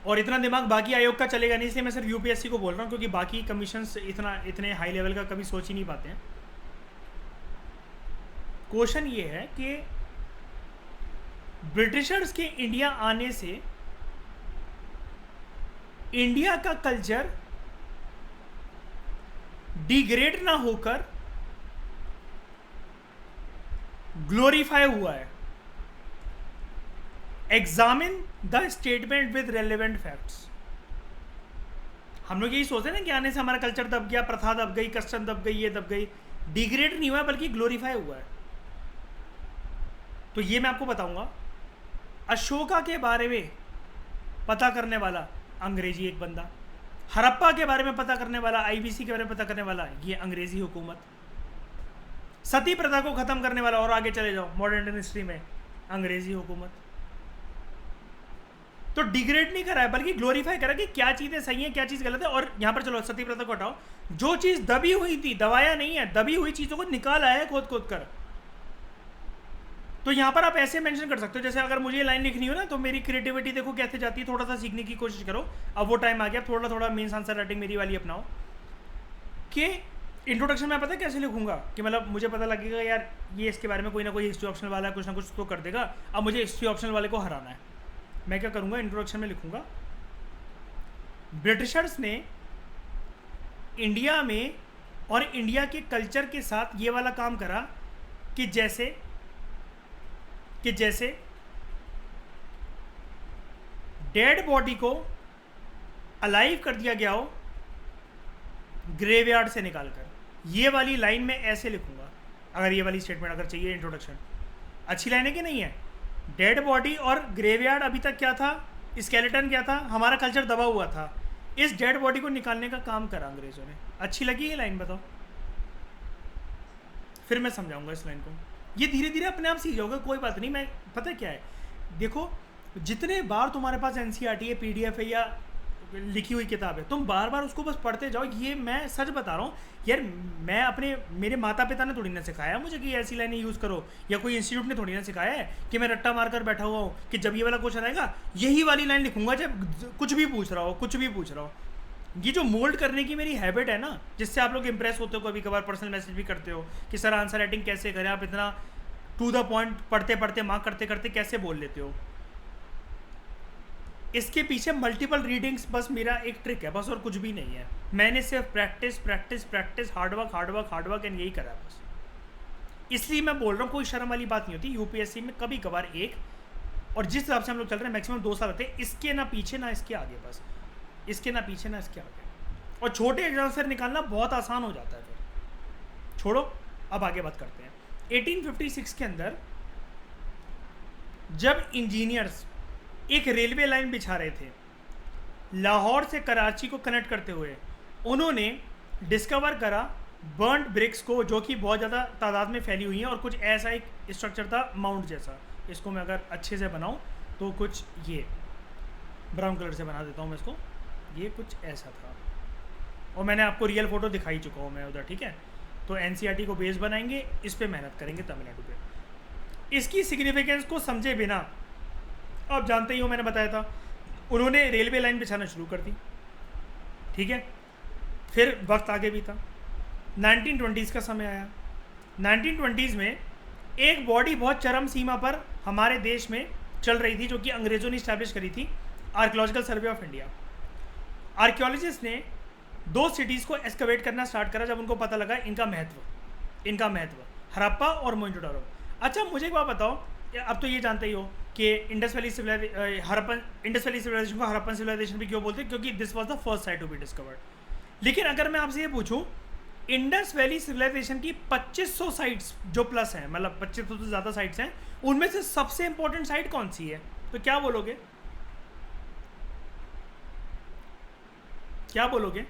और इतना दिमाग बाकी आयोग का चलेगा नहीं, इसलिए मैं सिर्फ यूपीएससी को बोल रहा हूँ, क्योंकि बाकी कमीशंस इतने हाई लेवल का कभी सोच ही नहीं पाते हैं। क्वेश्चन ये है कि ब्रिटिशर्स के इंडिया आने से इंडिया का कल्चर डिग्रेड ना होकर ग्लोरीफाई हुआ है। Examine the statement with relevant facts. हम लोग यही सोचते हैं ना कि आने से हमारा कल्चर दब गया, प्रथा दब गई, कस्टम दब गई, ये दब गई। डिग्रेड नहीं हुआ है बल्कि ग्लोरीफाई हुआ है। तो ये मैं आपको बताऊंगा। अशोका के बारे में पता करने वाला अंग्रेजी एक बंदा, हड़प्पा के बारे में पता करने वाला, आईबीसी के बारे में पता करने वाला ये अंग्रेजी हुकूमत, सती प्रथा को खत्म करने वाला, और आगे चले जाओ मॉडर्न इंडियन हिस्ट्री में, अंग्रेजी हुकूमत। तो डिग्रेड नहीं करा है बल्कि ग्लोरीफाई करा कि क्या चीज़ें सही हैं, क्या चीज़ गलत है। और यहाँ पर चलो सती प्रथा को हटाओ, जो चीज़ दबी हुई थी, दबाया नहीं है, दबी हुई चीज़ों को निकाला है खोद खोद कर। तो यहाँ पर आप ऐसे मेंशन कर सकते हो, जैसे अगर मुझे ये लाइन लिखनी हो ना, तो मेरी क्रिएटिविटी देखो कैसे जाती है, थोड़ा सा सीखने की कोशिश करो। अब वो टाइम आ गया, थोड़ा थोड़ा मेंस आंसर राइटिंग मेरी वाली अपनाओ। कि इंट्रोडक्शन में पता कैसे लिखूंगा कि मतलब मुझे पता लगेगा यार ये इसके बारे में कोई ना कोई हिस्ट्री ऑप्शनल वाला कुछ ना कुछ तो कर देगा, अब मुझे हिस्ट्री ऑप्शनल वाले को हराना है। मैं क्या करूँगा, इंट्रोडक्शन में लिखूंगा ब्रिटिशर्स ने इंडिया में और इंडिया के कल्चर के साथ ये वाला काम करा कि जैसे डेड बॉडी को अलाइव कर दिया गया हो ग्रेवयार्ड से निकालकर। ये वाली लाइन में ऐसे लिखूंगा, अगर ये वाली स्टेटमेंट अगर चाहिए इंट्रोडक्शन। अच्छी लाइन है कि नहीं है? डेड बॉडी और ग्रेवयार्ड अभी तक क्या था? स्केलेटन क्या था? हमारा कल्चर दबा हुआ था। इस डेड बॉडी को निकालने का काम करा अंग्रेजों ने। अच्छी लगी ये लाइन? बताओ, फिर मैं समझाऊंगा इस लाइन को। ये धीरे धीरे अपने आप सीख जाओगे, कोई बात नहीं। मैं पता क्या है, देखो जितने बार तुम्हारे पास एनसीईआरटी है, पीडीएफ है या लिखी हुई किताब है, तुम बार बार उसको बस पढ़ते जाओ। ये मैं सच बता रहा हूँ यार, मैं अपने मेरे माता पिता ने थोड़ी ना सिखाया मुझे कि ऐसी लाइनें यूज़ करो, या कोई इंस्टीट्यूट ने थोड़ी ना सिखाया है कि मैं रट्टा मारकर बैठा हुआ हूँ कि जब ये वाला क्वेश्चन आएगा यही वाली लाइन लिखूंगा जब कुछ भी पूछ रहा हो, कुछ भी पूछ रहा हो। ये जो मोल्ड करने की मेरी हैबिट है ना, जिससे आप लोग इंप्रेस होते हो, कभी कभार पर्सनल मैसेज भी करते हो कि सर आंसर राइटिंग कैसे करें, आप इतना टू द पॉइंट पढ़ते पढ़ते मार्क करते करते कैसे बोल लेते हो। इसके पीछे मल्टीपल रीडिंग्स बस मेरा एक ट्रिक है बस, और कुछ भी नहीं है। मैंने सिर्फ practice practice practice, hard work hard work hard work and यही करा बस। इसलिए मैं बोल रहा हूँ कोई शर्म वाली बात नहीं होती। यूपीएससी में कभी कभार एक, और जिस हिसाब से हम लोग चल रहे हैं मैक्सिमम 2 साल होते हैं, इसके ना पीछे ना इसके आगे, बस इसके ना पीछे ना इसके आगे। और छोटे एग्जाम से निकालना बहुत आसान हो जाता है। फिर छोड़ो, अब आगे बात करते हैं। 1856 के अंदर जब इंजीनियर्स एक रेलवे लाइन बिछा रहे थे लाहौर से कराची को कनेक्ट करते हुए, उन्होंने डिस्कवर करा बर्न्ड ब्रिक्स को, जो कि बहुत ज़्यादा तादाद में फैली हुई हैं, और कुछ ऐसा एक स्ट्रक्चर था माउंट जैसा। इसको मैं अगर अच्छे से बनाऊं तो कुछ ये ब्राउन कलर से बना देता हूं मैं इसको। ये कुछ ऐसा था, और मैंने आपको रियल फ़ोटो दिखाई चुका हूँ मैं उधर, ठीक है। तो एनसीईआरटी को बेस बनाएंगे, इस पर मेहनत करेंगे तमिलनाडु पे। इसकी सिग्निफिकेंस को समझे बिना, आप जानते ही हो मैंने बताया था, उन्होंने रेलवे लाइन बिछाना शुरू कर दी, ठीक है। फिर वक्त आगे भी था, 1920s का समय आया। 1920s में एक बॉडी बहुत चरम सीमा पर हमारे देश में चल रही थी, जो कि अंग्रेज़ों ने इस्टेब्लिश करी थी, archaeological survey of India. Archaeologist ने 2 सिटीज़ को एक्सकवेट करना स्टार्ट करा जब उनको पता लगा इनका महत्व, हड़प्पा और मोहनजोदारो। अच्छा मुझे एक बात बताओ, अब तो ये जानते ही हो कि इंडस वैली सिविलाइजेशन को हड़प्पन सिविलाइजेशन भी क्यों बोलते हैं, क्योंकि this was the first site to be discovered. लेकिन अगर मैं आपसे ये पूछूं, इंडस वैली सिविलाइजेशन की 2500 साइट्स जो प्लस हैं, मतलब 2500 से ज़्यादा साइट्स हैं, उनमें से सबसे इंपॉर्टेंट साइट कौन सी है? तो क्या बोलोगे? क्या बोलोगे?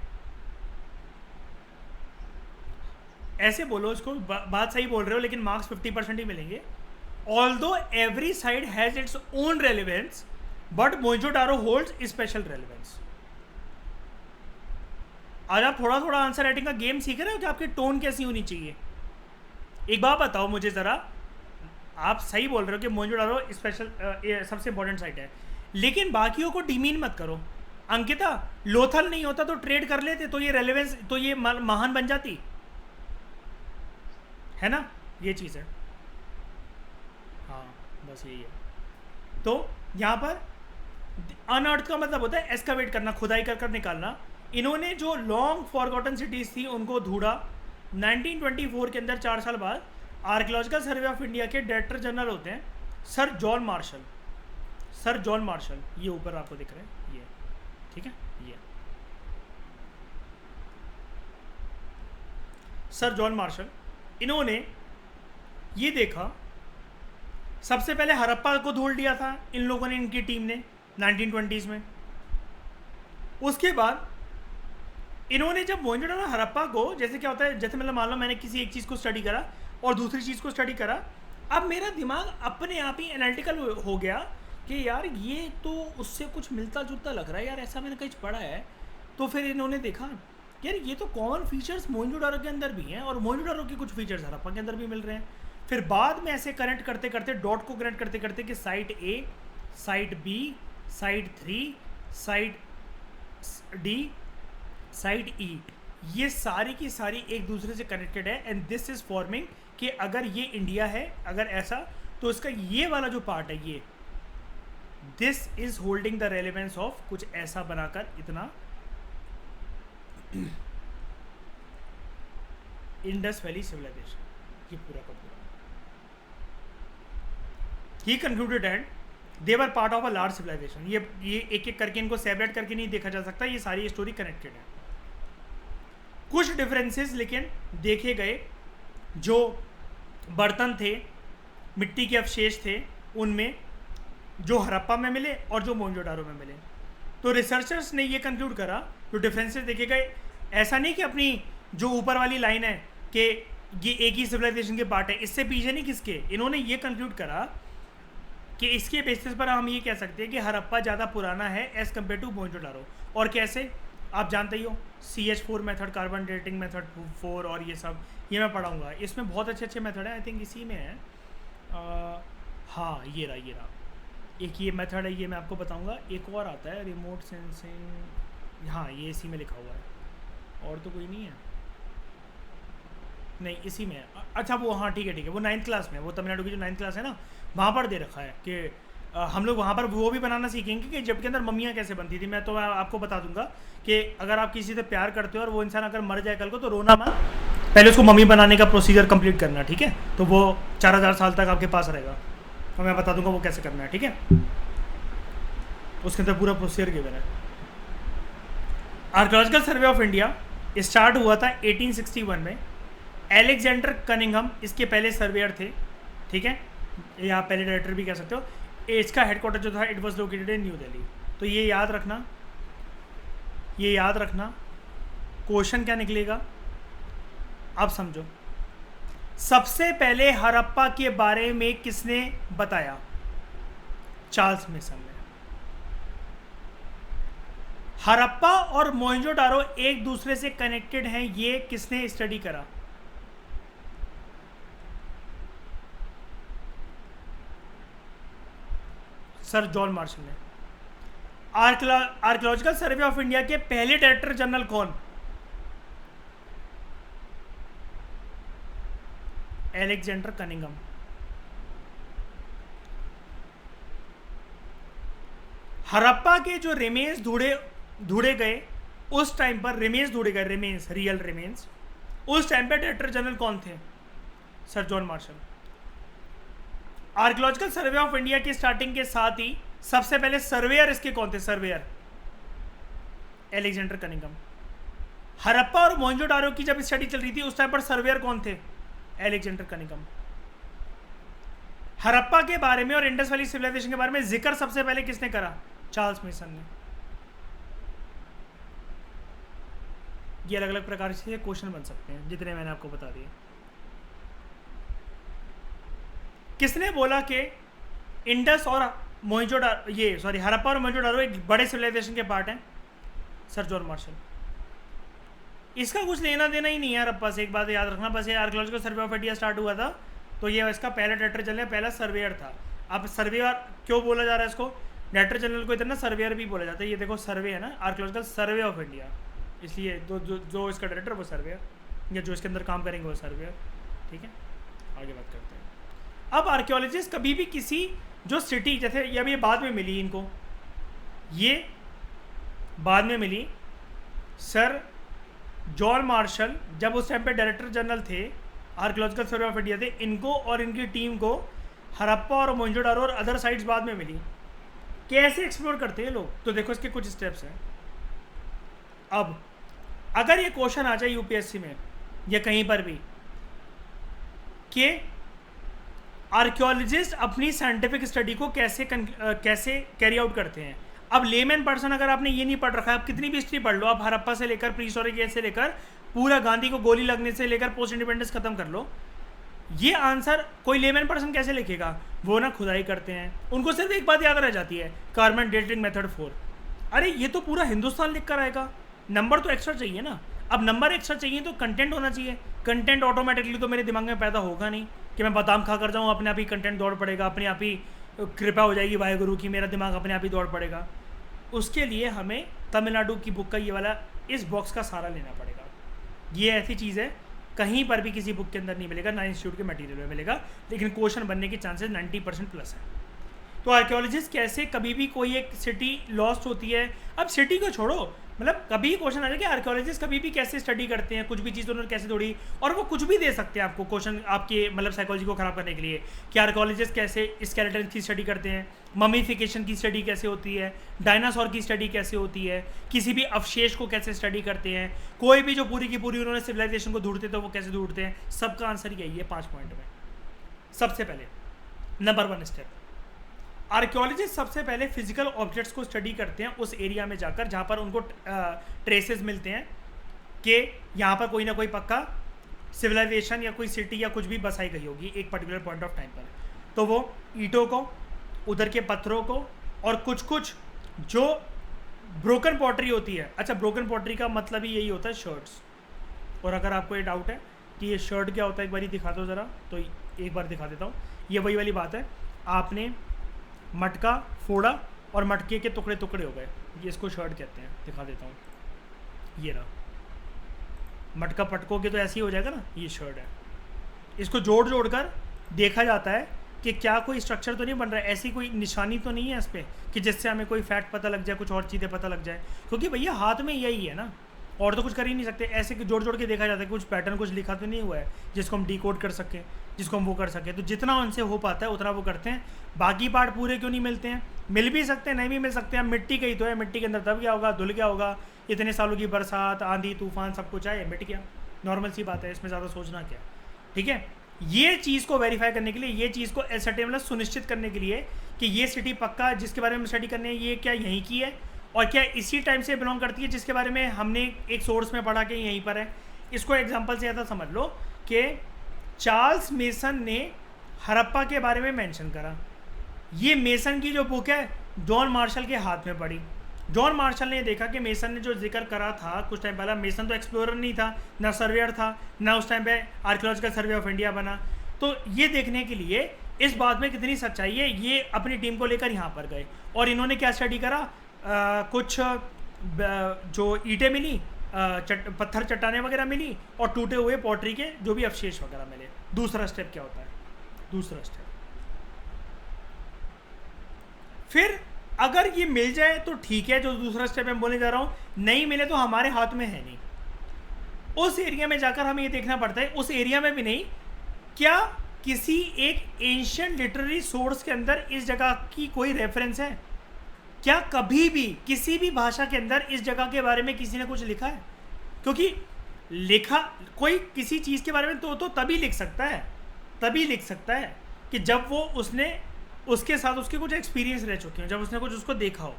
ऐसे बोलो इसको, बात सही बोल रहे हो, लेकिन मार्क्स 50% ही मिलेंगे। Although every side has its own relevance, but Mohenjo-daro holds special relevance. आज आप थोड़ा थोड़ा आंसर राइटिंग का गेम सीख रहे हो कि आपकी टोन कैसी होनी चाहिए। एक बात बताओ मुझे ज़रा, आप सही बोल रहे हो कि मोहनजोदारो स्पेशल सबसे इंपॉर्टेंट साइट है, लेकिन बाकियों को डिमीन मत करो। अंकिता, लोथल नहीं होता तो ट्रेड कर लेते, तो ये रेलेवेंस, तो ये महान बन जाती है ना, ये चीज़ है। हाँ बस यही है। तो यहाँ पर अनअर्थ का मतलब होता है एस्कावेट करना, खुदाई कर कर निकालना। इन्होंने जो लॉन्ग फॉरगॉटन सिटीज़ थी उनको ढूंढा। 1924 के अंदर 4 साल बाद आर्कियोलॉजिकल सर्वे ऑफ इंडिया के डायरेक्टर जनरल होते हैं सर जॉन मार्शल। ये ऊपर आपको दिख रहा है, ये ठीक है, ये सर जॉन मार्शल। इन्होंने ये देखा, सबसे पहले हड़प्पा को ढूंढ लिया था इन लोगों ने, इनकी टीम ने 1920s में। उसके बाद इन्होंने जब मोहनजोदारो हड़प्पा को, जैसे क्या होता है, जैसे मतलब मान लो मैंने किसी एक चीज़ को स्टडी करा और दूसरी चीज़ को स्टडी करा, अब मेरा दिमाग अपने आप ही एनालिटिकल हो गया कि यार ये तो उससे कुछ मिलता जुलता लग रहा है यार, ऐसा मैंने कहीं पढ़ा है। तो फिर इन्होंने देखा यार ये तो कॉमन फीचर्स मोहनजोदारो के अंदर भी हैं, और मोहनजोदारो के कुछ फीचर्स हड़प्पा के अंदर भी मिल रहे हैं। फिर बाद में ऐसे कनेक्ट करते करते, डॉट को कनेक्ट करते करते कि site A, site B, site 3, site D, site E, ये सारी की सारी एक दूसरे से कनेक्टेड है। एंड दिस इज फॉर्मिंग कि अगर ये इंडिया है, अगर ऐसा, तो इसका ये वाला जो पार्ट है, ये this is holding the relevance of, कुछ ऐसा बनाकर इतना इंडस वैली सिविलाइजेशन, ये पूरा का पूरा। He concluded and they were part of a large civilization. ये एक एक करके इनको सेपरेट करके नहीं देखा जा सकता, ये सारी स्टोरी कनेक्टेड है। कुछ डिफरेंसेस लेकिन देखे गए, जो बर्तन थे, मिट्टी के अवशेष थे, उनमें जो हड़प्पा में मिले और जो मोहनजोदारो में मिले। तो रिसर्चर्स ने ये कंक्लूड करा, जो डिफरेंसेस देखे गए, ऐसा नहीं कि अपनी जो ऊपर वाली लाइन है कि ये एक ही सिविलाइजेशन के पार्ट है, इससे पीछे नहीं किसके, इन्होंने ये कंक्लूड करा कि इसके बेसिस पर हम ये कह सकते हैं कि हड़प्पा ज़्यादा पुराना है एज़ कम्पेयर टू मोहनजोदारो। और कैसे, आप जानते ही हो, CH4 method, carbon dating method 4 और ये सब, ये मैं पढ़ाऊँगा। इसमें बहुत अच्छे अच्छे मेथड हैं, आई थिंक इसी में है। हाँ, ये रहा एक ये मेथड है, ये मैं आपको बताऊँगा। एक और आता है रिमोट सेंसिंग, हाँ ये इसी में लिखा हुआ है, और तो कोई नहीं है, नहीं इसी में है। अच्छा वो, हाँ ठीक है, वो 9th क्लास में, वो तमिलनाडु की जो 9th क्लास है ना, वहाँ पर दे रखा है कि हम लोग वहाँ पर वो भी बनाना सीखेंगे कि जब के अंदर मम्मियाँ कैसे बनती थी। मैं तो आपको बता दूंगा कि अगर आप किसी से प्यार करते हो और वो इंसान अगर मर जाए कल को, तो रोना मत, पहले उसको मम्मी बनाने का प्रोसीजर कंप्लीट करना, ठीक है। तो वो 4000 साल तक आपके पास रहेगा, तो मैं बता दूंगा वो कैसे करना है, ठीक है। उसके अंदर पूरा प्रोसीजर गिवन है। Archaeological survey of India start हुआ था 1861 में। एलेक्जेंडर कनिंघम इसके पहले सर्वेयर थे, ठीक है, या पहले डायरेक्टर भी कह सकते हो। इसका हेडक्वार्टर जो था, it was located in new Delhi. तो ये याद रखना, क्वेश्चन क्या निकलेगा आप समझो। सबसे पहले हड़प्पा के बारे में किसने बताया? चार्ल्स मेसन ने। हड़प्पा और मोहनजोदारो एक दूसरे से कनेक्टेड हैं, ये किसने स्टडी करा? सर जॉन मार्शल ने। आर्कियोलॉजिकल सर्वे ऑफ इंडिया के पहले डायरेक्टर जनरल कौन? Alexander Cunningham. हड़प्पा के जो रिमेन्स ढूंढे गए उस टाइम पर, रिमेन्स रियल रिमेन्स, उस टाइम पर डायरेक्टर जनरल कौन थे? Sir John Marshall. Archaeological survey of India की स्टार्टिंग के साथ ही सबसे पहले सर्वेयर इसके कौन थे? Surveyor Alexander Cunningham. हड़प्पा और मोहनजोदारो की जब स्टडी चल रही थी उस टाइम पर सर्वेयर कौन थे? Alexander Cunningham. हड़प्पा के बारे में और इंडस वैली सिविलाइजेशन के बारे में जिक्र सबसे पहले किसने करा? चार्ल्स मेसन ने। ये अलग अलग प्रकार से क्वेश्चन बन सकते हैं, जितने मैंने आपको बता दिए। किसने बोला कि इंडस और मोहनजोदारो, हड़प्पा और मोहनजोदारो एक बड़े सिविलाइजेशन के पार्ट हैं? Sir John martial. इसका कुछ लेना देना ही नहीं है हड़प्पा से, एक बात याद रखना बस। ये archaeological survey of India start हुआ था तो ये इसका पहला डायरेक्टर जनरल, पहला सर्वेयर था। अब सर्वेयर क्यों बोला जा रहा है इसको? डायरेक्टर जनरल को इतना सर्वेयर भी बोला जाता है। ये देखो सर्वे है ना, आर्कियोलॉजिकल सर्वे ऑफ इंडिया, इसलिए जो इसका डायरेक्टर वो सर्वेयर, या जो इसके अंदर काम करेंगे वो सर्वेयर, ठीक है। आगे बात करते हैं। अब आर्कियोलॉजिस्ट कभी भी किसी जो सिटी, जैसे अब ये बाद में मिली इनको, ये बाद में मिली, सर जॉन मार्शल जब उस टाइम पे डायरेक्टर जनरल थे, आर्कियोलॉजिकल सर्वे ऑफ इंडिया थे, इनको और इनकी टीम को हड़प्पा और मोहनजोदारो और अदर साइट्स बाद में मिली। कैसे एक्सप्लोर करते हैं लोग? तो देखो इसके कुछ स्टेप्स हैं। अब अगर ये क्वेश्चन आ जाए यूपीएससी में या कहीं पर भी कि आर्कियोलॉजिस्ट अपनी साइंटिफिक स्टडी को कैसे कैरी आउट करते हैं। अब लेमैन पर्सन, अगर आपने ये नहीं पढ़ रखा है, आप कितनी भी हिस्ट्री पढ़ लो, आप हड़प्पा से लेकर प्री हिस्टोरिक एज से लेकर पूरा गांधी को गोली लगने से लेकर पोस्ट इंडिपेंडेंस खत्म कर लो, ये आंसर कोई लेमैन पर्सन कैसे लिखेगा? वो ना खुदाई करते हैं, उनको सिर्फ एक बात याद रह जाती है, कार्बन डेटिंग मेथड 4। अरे ये तो पूरा हिंदुस्तान लिख कर आएगा, नंबर तो एक्स्ट्रा चाहिए ना। अब नंबर एक्स्ट्रा चाहिए तो कंटेंट होना चाहिए। कंटेंट ऑटोमेटिकली तो मेरे दिमाग में पैदा होगा नहीं कि मैं बादाम खा कर जाऊँ, अपने आप ही कंटेंट दौड़ पड़ेगा, अपने आप ही कृपा हो जाएगी वाहेगुरु की, मेरा दिमाग अपने आप ही दौड़ पड़ेगा। उसके लिए हमें तमिलनाडु की बुक का ये वाला इस बॉक्स का सहारा लेना पड़ेगा। ये ऐसी चीज़ है कहीं पर भी किसी बुक के अंदर नहीं मिलेगा, ना इंस्टीट्यूट के मटेरियल में मिलेगा, लेकिन क्वेश्चन बनने के चांसेस 90% प्लस है। तो आर्कियोलॉजिस्ट कैसे कभी भी कोई एक सिटी लॉस्ट होती है, अब सिटी को छोड़ो, मतलब कभी क्वेश्चन आ जाए कि आर्कियोलॉजिस्ट कभी भी कैसे स्टडी करते हैं, कुछ भी चीज़ उन्होंने कैसे तोड़ी, और वो कुछ भी दे सकते हैं आपको क्वेश्चन आपके मतलब साइकोलॉजी को ख़राब करने के लिए कि आर्कियोलॉजिस्ट कैसे स्केलेटन की स्टडी करते हैं, ममीफिकेशन की स्टडी कैसे होती है, डायनासोर की स्टडी कैसे होती है, किसी भी अवशेष को कैसे स्टडी करते हैं, कोई भी जो पूरी की पूरी उन्होंने सिविलाइजेशन को ढूंढते थे वो कैसे ढूंढते हैं, सबका आंसर यही है 5 पॉइंट में। सबसे पहले नंबर 1 स्टेप, आर्कियोलॉजिस्ट सबसे पहले फिजिकल ऑब्जेक्ट्स को स्टडी करते हैं उस एरिया में जाकर जहाँ पर उनको ट्रेसेस मिलते हैं कि यहाँ पर कोई ना कोई पक्का सिविलाइजेशन या कोई सिटी या कुछ भी बसाई गई होगी एक पर्टिकुलर पॉइंट ऑफ टाइम पर। तो वो ईंटों को, उधर के पत्थरों को, और कुछ कुछ जो ब्रोकन पॉटरी होती है। अच्छा, ब्रोकन पॉटरी का मतलब ही यही होता है शर्ट्स। और अगर आपको ये डाउट है कि ये शर्ट क्या होता है, एक बार दिखा दो ज़रा, तो एक बार दिखा देता हूँ। ये वही वाली बात है, आपने मटका फोड़ा और मटके के टुकड़े टुकड़े हो गए, ये इसको शर्ट कहते हैं। दिखा देता हूँ, ये रहा, मटका पटकोगे तो ऐसे ही हो जाएगा ना, ये शर्ट है। इसको जोड़ जोड़ कर देखा जाता है कि क्या कोई स्ट्रक्चर तो नहीं बन रहा है, ऐसी कोई निशानी तो नहीं है इस पर कि जिससे हमें कोई फैक्ट पता लग जाए, कुछ और चीज़ें पता लग जाए, क्योंकि भैया हाथ में यही है ना, और तो कुछ कर ही नहीं सकते। ऐसे जोड़ जोड़ के देखा जाता है, कुछ पैटर्न कुछ लिखा तो नहीं हुआ है जिसको हम डिकोड कर सकें, जिसको हम वो कर सकें। तो जितना उनसे हो पाता है उतना वो करते हैं। बाकी पार्ट पूरे क्यों नहीं मिलते हैं, मिल भी सकते हैं, नहीं भी मिल सकते हैं। मिट्टी का ही तो है, मिट्टी के अंदर दब गया होगा, धुल गया होगा, इतने सालों की बरसात, आंधी तूफान सब कुछ आए, मिट गया, नॉर्मल सी बात है, इसमें ज़्यादा सोचना क्या। ठीक है, ये चीज़ को वेरीफाई करने के लिए, ये चीज़ को एसर्टेन मतलब सुनिश्चित करने के लिए कि ये सिटी पक्का जिसके बारे में स्टडी करने है, ये क्या यहीं की है और क्या इसी टाइम से बिलोंग करती है जिसके बारे में हमने एक सोर्स में पढ़ा कि यहीं पर है। इसको एग्जांपल से ऐसा समझ लो कि चार्ल्स मेसन ने हड़प्पा के बारे में मेंशन करा। ये मेसन की जो बुक है जॉन मार्शल के हाथ में पड़ी। जॉन मार्शल ने देखा कि मेसन ने जो जिक्र करा था कुछ टाइम पहले, मेसन तो एक्सप्लोरर नहीं था, ना सर्वेयर था, ना उस टाइम पे आर्कियोलॉजिकल सर्वे ऑफ इंडिया बना। तो ये देखने के लिए इस बात में कितनी सच्चाई है, ये अपनी टीम को लेकर यहाँ पर गए और इन्होंने क्या स्टडी करा, कुछ जो ईंटें मिली, पत्थर चट्टाने वगैरह मिली और टूटे हुए पॉटरी के जो भी अवशेष वगैरह मिले। दूसरा स्टेप क्या होता है, दूसरा स्टेप फिर अगर ये मिल जाए तो ठीक है, जो दूसरा स्टेप मैं बोलने जा रहा हूँ, नहीं मिले तो हमारे हाथ में है नहीं। उस एरिया में जाकर हमें ये देखना पड़ता है, उस एरिया में भी नहीं, क्या किसी एक एंशिएंट लिटरेरी सोर्स के अंदर इस जगह की कोई रेफरेंस है, क्या कभी भी किसी भी भाषा के अंदर इस जगह के बारे में किसी ने कुछ लिखा है। क्योंकि लिखा कोई किसी चीज़ के बारे में तो तभी लिख सकता है, तभी लिख सकता है कि जब वो उसने उसके साथ उसके कुछ एक्सपीरियंस रह चुके हैं, जब उसने कुछ उसको देखा हो।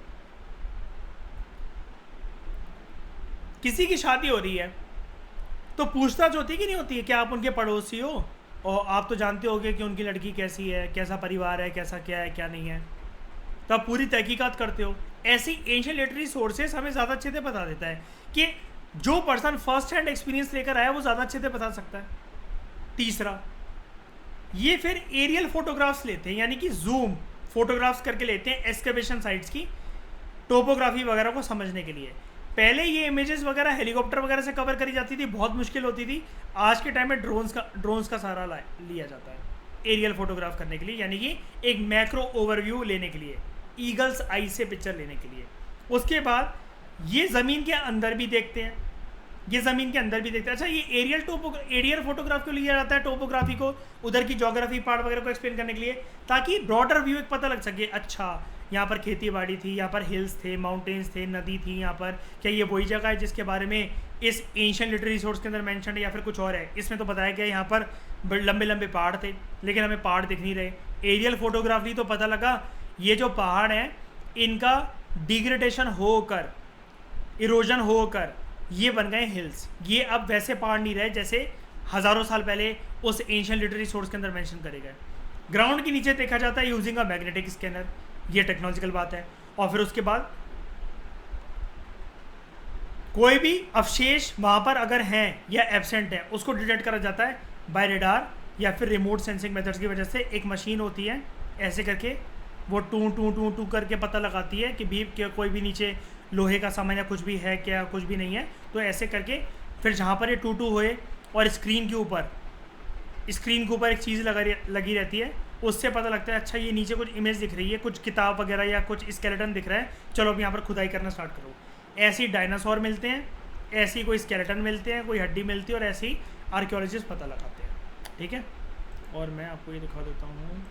किसी की शादी हो रही है तो पूछताछ होती है कि नहीं होती है, क्या आप उनके पड़ोसी हो और आप तो जानते होगे कि उनकी लड़की कैसी है, कैसा परिवार है, कैसा क्या है क्या नहीं है, तो आप पूरी तहकीकात करते हो। ऐसी एंशिएंट लिटरेरी सोर्सेस हमें ज़्यादा अच्छे से बता देता है कि जो पर्सन फर्स्ट हैंड एक्सपीरियंस लेकर आया वो ज़्यादा अच्छे से बता सकता है। तीसरा, ये फिर एरियल फोटोग्राफ्स लेते हैं, यानी कि जूम फोटोग्राफ्स करके लेते हैं एक्सकवेशन साइट्स की टोपोग्राफी वगैरह को समझने के लिए। पहले ये इमेजेस वगैरह हेलीकॉप्टर वगैरह से कवर करी जाती थी, बहुत मुश्किल होती थी। आज के टाइम में ड्रोन्स का सहारा लिया जाता है एरियल फोटोग्राफ करने के लिए, यानी कि एक मैक्रो ओवरव्यू लेने के लिए, ईगल्स आई से पिक्चर लेने के लिए। उसके बाद ये ज़मीन के अंदर भी देखते हैं, ये ज़मीन के अंदर भी देखते हैं। अच्छा, ये एरियल फोटोग्राफ क्यों लिया जाता है, टोपोग्राफी को, उधर की जोग्राफी पार्ट वगैरह को एक्सप्लेन करने के लिए, ताकि ब्रॉडर व्यू एक पता लग सके। अच्छा, यहाँ पर खेती बाड़ी थी, यहाँ पर हिल्स थे, माउंटेन्स थे, नदी थी, यहाँ पर क्या ये वही जगह है जिसके बारे में इस एंशिएंट लिटरेरी सोर्स के अंदर मेंशन है या फिर कुछ और है। इसमें तो बताया गया यहाँ पर लंबे लंबे पहाड़ थे, लेकिन हमें पहाड़ दिख नहीं रहे। एरियल फोटोग्राफी तो पता लगा ये जो पहाड़ हैं इनका डिग्रेडेशन होकर, इरोजन होकर ये बन गए हिल्स। ये अब वैसे पहाड़ नहीं रहे जैसे हज़ारों साल पहले उस एंशिएंट लिटरेरी सोर्स के अंदर मेंशन करे गए। ग्राउंड के नीचे देखा जाता है यूजिंग अ मैग्नेटिक स्कैनर, ये टेक्नोलॉजिकल बात है। और फिर उसके बाद कोई भी अवशेष वहाँ पर अगर हैं या एब्सेंट है उसको डिटेक्ट करा जाता है बाय रेडार या फिर रिमोट सेंसिंग मेथड्स की वजह से। एक मशीन होती है ऐसे करके, वो टू टू टू टू करके पता लगाती है कि भी क्या कोई भी नीचे लोहे का सामान या कुछ भी है क्या, कुछ भी नहीं है। तो ऐसे करके फिर जहाँ पर ये टू टू होए और स्क्रीन के ऊपर एक चीज़ लगी रहती है उससे पता लगता है अच्छा ये नीचे कुछ इमेज दिख रही है, कुछ किताब वगैरह या कुछ स्केलेटन दिख रहा है, चलो अब यहाँ पर खुदाई करना स्टार्ट करो। ऐसे ही डायनासोर मिलते हैं, ऐसे ही कोई स्केलेटन मिलते हैं, कोई हड्डी मिलती है, और ऐसे ही आर्कियोलॉजिस्ट पता लगाते हैं। ठीक है, और मैं आपको ये दिखा देता हूँ।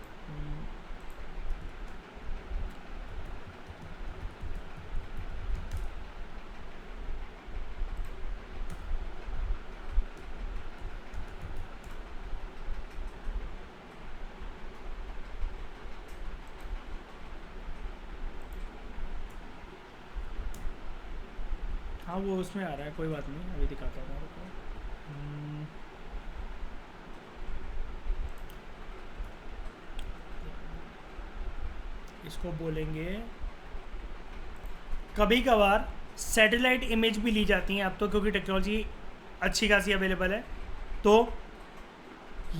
हाँ वो उसमें आ रहा है, कोई बात नहीं, अभी दिखाता हूँ आपको। इसको बोलेंगे, कभी कभार सैटेलाइट इमेज भी ली जाती हैं अब तो, क्योंकि टेक्नोलॉजी अच्छी खासी अवेलेबल है। तो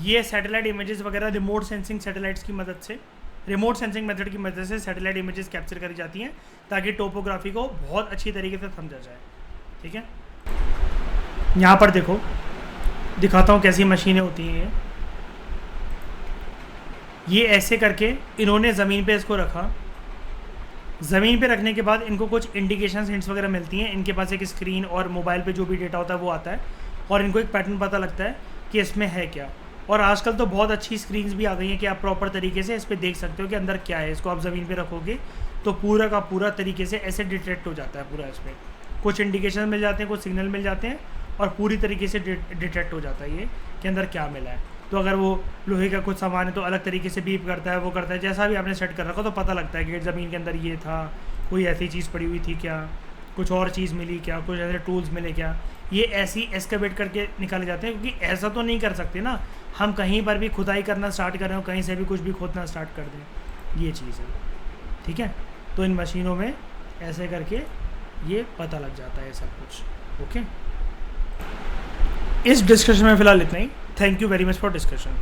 ये सैटेलाइट इमेजेस वगैरह रिमोट सेंसिंग सैटेलाइट्स की मदद से, रिमोट सेंसिंग मेथड की मदद से सैटेलाइट इमेजेस कैप्चर करी जाती हैं, ताकि टोपोग्राफी को बहुत अच्छी तरीके से समझा जाए। ठीक है, यहाँ पर देखो दिखाता हूँ कैसी मशीनें होती हैं। ये ऐसे करके इन्होंने ज़मीन पे इसको रखा, ज़मीन पे रखने के बाद इनको कुछ इंडिकेशंस हिंट्स वगैरह मिलती हैं। इनके पास एक स्क्रीन और मोबाइल पे जो भी डेटा होता है वो आता है, और इनको एक पैटर्न पता लगता है कि इसमें है क्या। और आजकल तो बहुत अच्छी स्क्रीन्स भी आ गई हैं कि आप प्रॉपर तरीके से इस पर देख सकते हो कि अंदर क्या है। इसको आप ज़मीन पे रखोगे तो पूरा का पूरा तरीके से ऐसे डिटेक्ट हो जाता है पूरा। इसमें कुछ इंडिकेशन मिल जाते हैं, कुछ सिग्नल मिल जाते हैं, और पूरी तरीके से डिटेक्ट हो जाता है ये कि अंदर क्या मिला है। तो अगर वो लोहे का कुछ सामान है तो अलग तरीके से बीप करता है, वो करता है, जैसा भी आपने सेट कर रखा तो पता लगता है कि ज़मीन के अंदर ये था, कोई ऐसी चीज़ पड़ी हुई थी क्या, कुछ और चीज़ मिली क्या, कुछ ऐसे टूल्स मिले क्या। ये ऐसी एस्केवेट करके निकाले जाते हैं, क्योंकि ऐसा तो नहीं कर सकते ना हम कहीं पर भी खुदाई करना स्टार्ट करें और कहीं से भी कुछ भी खोदना स्टार्ट कर दें, ये चीज़ है। ठीक है, तो इन मशीनों में ऐसे करके ये पता लग जाता है सब कुछ। ओके, इस डिस्कशन में फ़िलहाल इतना ही। Thank you very much for discussion.